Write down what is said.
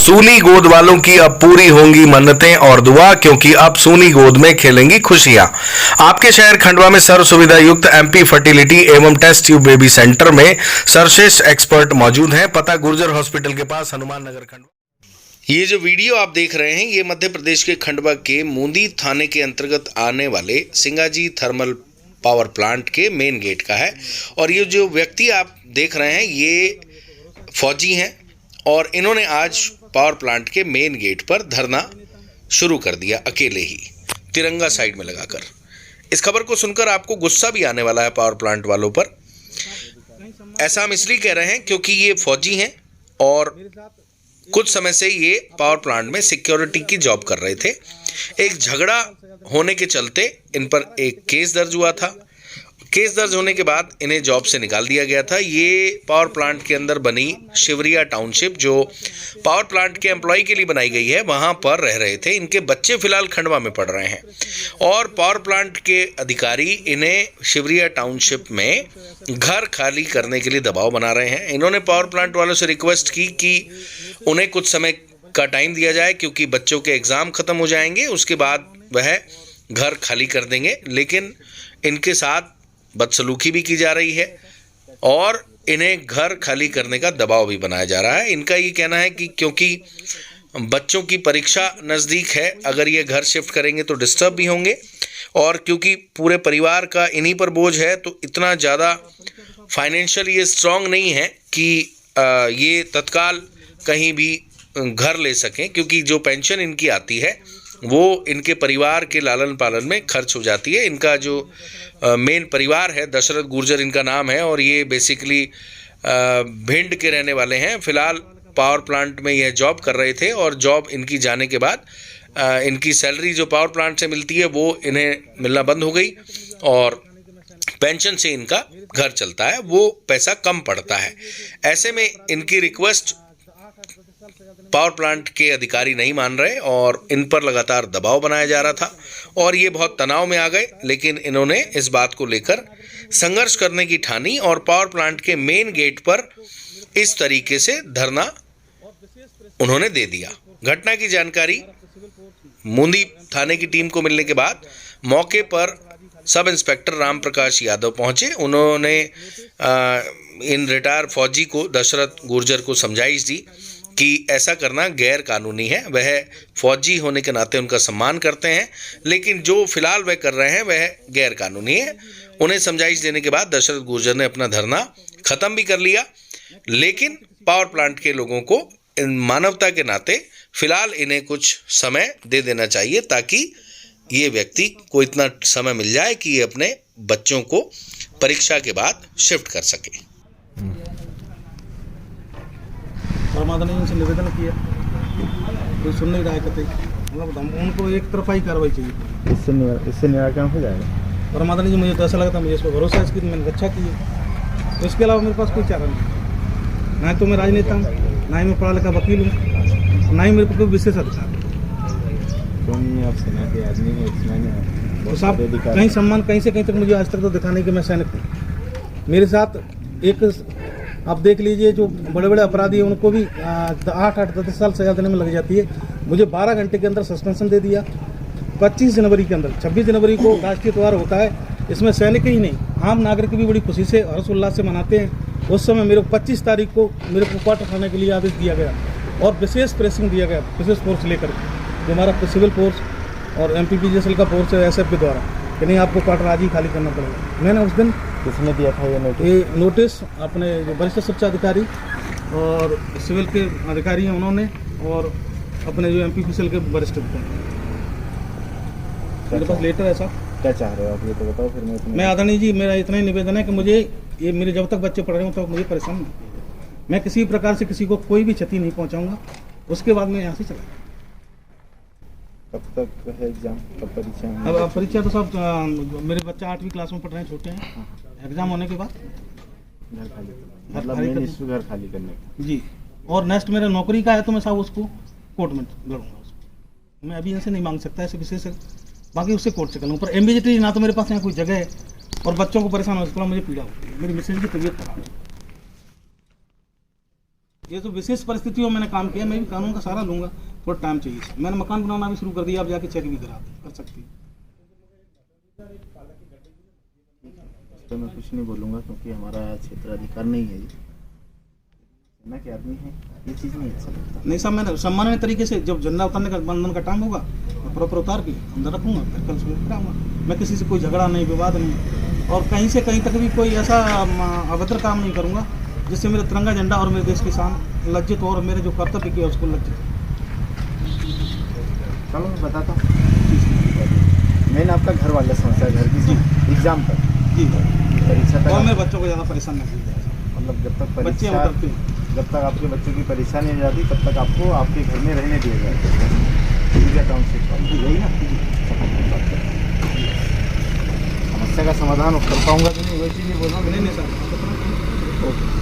सूनी गोद वालों की अब पूरी होंगी मन्नतें और दुआ, क्योंकि अब सूनी गोद में खेलेंगी खुशियां। आपके शहर खंडवा में सर्व सुविधा युक्त एमपी फर्टिलिटी एवं टेस्ट ट्यूब बेबी सेंटर में सर्वश्रेष्ठ एक्सपर्ट मौजूद हैं। पता गुर्जर हॉस्पिटल के पास, हनुमान नगर, खंडवा। ये जो वीडियो आप देख रहे हैं, ये मध्य प्रदेश के खंडवा के मूंदी थाने के अंतर्गत आने वाले सिंगाजी थर्मल पावर प्लांट के मेन गेट का है। और ये जो व्यक्ति आप देख रहे हैं, ये फौजी हैं और इन्होंने आज पावर प्लांट के मेन गेट पर धरना शुरू कर दिया, अकेले ही तिरंगा साइड में लगाकर। इस खबर को सुनकर आपको गुस्सा भी आने वाला है पावर प्लांट वालों पर। ऐसा हम इसलिए कह रहे हैं क्योंकि ये फौजी हैं और कुछ समय से ये पावर प्लांट में सिक्योरिटी की जॉब कर रहे थे। एक झगड़ा होने के चलते इन पर एक केस दर्ज हुआ था। केस दर्ज होने के बाद इन्हें जॉब से निकाल दिया गया था। ये पावर प्लांट के अंदर बनी शिवरिया टाउनशिप, जो पावर प्लांट के एम्प्लॉय के लिए बनाई गई है, वहाँ पर रह रहे थे। इनके बच्चे फिलहाल खंडवा में पढ़ रहे हैं और पावर प्लांट के अधिकारी इन्हें शिवरिया टाउनशिप में घर खाली करने के लिए दबाव बना रहे हैं। इन्होंने पावर प्लांट वालों से रिक्वेस्ट की कि उन्हें कुछ समय का टाइम दिया जाए, क्योंकि बच्चों के एग्ज़ाम ख़त्म हो जाएंगे, उसके बाद वह घर खाली कर देंगे। लेकिन इनके साथ बदसलूकी भी की जा रही है और इन्हें घर खाली करने का दबाव भी बनाया जा रहा है। इनका ये कहना है कि क्योंकि बच्चों की परीक्षा नज़दीक है, अगर ये घर शिफ्ट करेंगे तो डिस्टर्ब भी होंगे, और क्योंकि पूरे परिवार का इन्हीं पर बोझ है, तो इतना ज़्यादा फाइनेंशियली ये स्ट्रॉन्ग नहीं है कि ये तत्काल कहीं भी घर ले सकें, क्योंकि जो पेंशन इनकी आती है वो इनके परिवार के लालन पालन में खर्च हो जाती है। इनका जो मेन परिवार है, दशरथ गुर्जर इनका नाम है, और ये बेसिकली भिंड के रहने वाले हैं। फ़िलहाल पावर प्लांट में यह जॉब कर रहे थे और जॉब इनकी जाने के बाद इनकी सैलरी जो पावर प्लांट से मिलती है वो इन्हें मिलना बंद हो गई और पेंशन से इनका घर चलता है, वो पैसा कम पड़ता है। ऐसे में इनकी रिक्वेस्ट पावर प्लांट के अधिकारी नहीं मान रहे और इन पर लगातार दबाव बनाया जा रहा था और ये बहुत तनाव में आ गए। लेकिन इन्होंने इस बात को लेकर संघर्ष करने की ठानी और पावर प्लांट के मेन गेट पर इस तरीके से धरना उन्होंने दे दिया। घटना की जानकारी मूंदी थाने की टीम को मिलने के बाद मौके पर सब इंस्पेक्टर राम प्रकाश यादव पहुंचे। उन्होंने इन रिटायर फौजी को, दशरथ गुर्जर को, समझाइश दी कि ऐसा करना गैर कानूनी है। वह फौजी होने के नाते उनका सम्मान करते हैं, लेकिन जो फिलहाल वह कर रहे हैं वह गैर कानूनी है। उन्हें समझाइश देने के बाद दशरथ गुर्जर ने अपना धरना ख़त्म भी कर लिया। लेकिन पावर प्लांट के लोगों को मानवता के नाते फिलहाल इन्हें कुछ समय दे देना चाहिए, ताकि ये व्यक्ति को इतना समय मिल जाए कि ये अपने बच्चों को परीक्षा के बाद शिफ्ट कर सके। परमात्मा ने उनसे निवेदन किया, कोई सुन नहीं रहा है कतई। मतलब उनको एक तरफा ही कार्रवाई चाहिए। इससे निराकरण हो जाएगा। परमात्मा जी, मुझे तो ऐसा लगता है, मुझे इस पर भरोसा है इसकी, तो मैंने अच्छा किया। तो इसके अलावा मेरे पास कोई चारा नहीं। ना तो मैं राजनेता हूँ, ना ही मैं पढ़ा लिखा वकील हूँ, ना ही मेरे को कोई विशेष अधिकार है। आप सेना के आदमी हैं, तो साहब कहीं सम्मान कहीं से कहीं तक मुझे आज तक तो दिखाने कि मैं सैनिक हूँ। मेरे साथ एक आप देख लीजिए, जो बड़े बड़े अपराधी हैं उनको भी 8-10 साल सजा देने में लग जाती है। मुझे 12 घंटे के अंदर सस्पेंशन दे दिया। 25 जनवरी के अंदर, 26 जनवरी को राष्ट्रीय त्यौहार होता है, इसमें सैनिक ही नहीं, आम नागरिक भी बड़ी खुशी से, हर्षोल्लास से मनाते हैं। उस समय मेरे को 25 तारीख को मेरे को क्वार्टर उठाने के लिए आदेश दिया गया और विशेष प्रेसिंग दिया गया, विशेष फोर्स लेकर जो हमारा सिविल फोर्स और MPPGSL का फोर्स है, SF के द्वारा, कि नहीं आपको क्वार्टर आज ही खाली करना पड़ेगा। मैंने उस दिन किसने दिया था ये नोटिस? अपने जो वरिष्ठ सुरक्षा अधिकारी और सिविल के अधिकारी हैं उन्होंने, और अपने जो MPPGSL के वरिष्ठ अधिकारी। मेरे पास लेटर है साहब। क्या चाह रहे हो आप, ये तो बताओ फिर मैं आदरणीय जी, मेरा इतना ही निवेदन है कि मुझे ये, मेरे जब तक बच्चे पढ़ रहे हो तब मुझे परेशान नहीं, मैं किसी प्रकार से किसी को कोई भी क्षति नहीं पहुँचाऊँगा। उसके बाद मैं यहाँ से चला। कब तक है एग्जाम, कब परीक्षा? अब परीक्षा तो सब, मेरे बच्चा 8वीं क्लास में पढ़ रहे हैं, छोटे हैं। एग्जाम होने के बाद घर खाली, मतलब घर खाली करने का जी। और नेक्स्ट मेरा नौकरी का है, तो मैं साहब उसको कोर्ट में लड़ूंगा। उसको मैं अभी इनसे नहीं मांग सकता ऐसे विशेष, बाकी उससे कोर्ट से कर लूँ। पर MBJT ना तो मेरे पास यहाँ कोई जगह है और बच्चों को परेशान हो, मुझे पीड़ा होती है। मेरी मिसेज की तबीयत खराब है। ये तो विशेष परिस्थितियों में मैंने काम किया, मैं भी कानून का सहारा लूंगा, थोड़ा टाइम चाहिए। मैंने मकान बनाना भी शुरू कर दिया, आप जाके चेक भी कर सकती हैं। तो मैं कुछ नहीं बोलूँगा क्योंकि हमारा क्षेत्र अधिकार नहीं है ये। सेना के आदमी हैं, ये चीज़ नहीं अच्छा लगता। नहीं साहब, मैंने सम्माननीय तरीके से जब झंडा उतारने का बंधन का टाइम होगा मैं प्रॉपर उतार के अंदर रखूँगा, फिर कल सुबह कराऊँगा। मैं किसी से कोई झगड़ा नहीं, विवाद नहीं, और कहीं से कहीं तक भी कोई ऐसा अभद्र काम नहीं करूँगा जिससे मेरा तिरंगा झंडा और मेरे देश की शान लज्जित हो और मेरे जो कर्तव्य किया उसको लज्जित। चलो मैं बताता हूँ। मैंने आपका घर वाला समस्या, घर की एग्जाम पर जी परीक्षा और तक मेरे बच्चों को ज़्यादा परेशान नहीं किया, मतलब जब तक बच्चे परीक्षा, उतरते हैं। जब तक आपके बच्चों की परीक्षा नहीं हो जाती तब तक आपको आपके घर में रहने दिया जाएगा। ठीक है, टाउनशिप का यही ना समस्या का समाधान कर पाऊंगा कि नहीं, वही चीज़ नहीं बोल रहा हूँ। नहीं सर, ओके।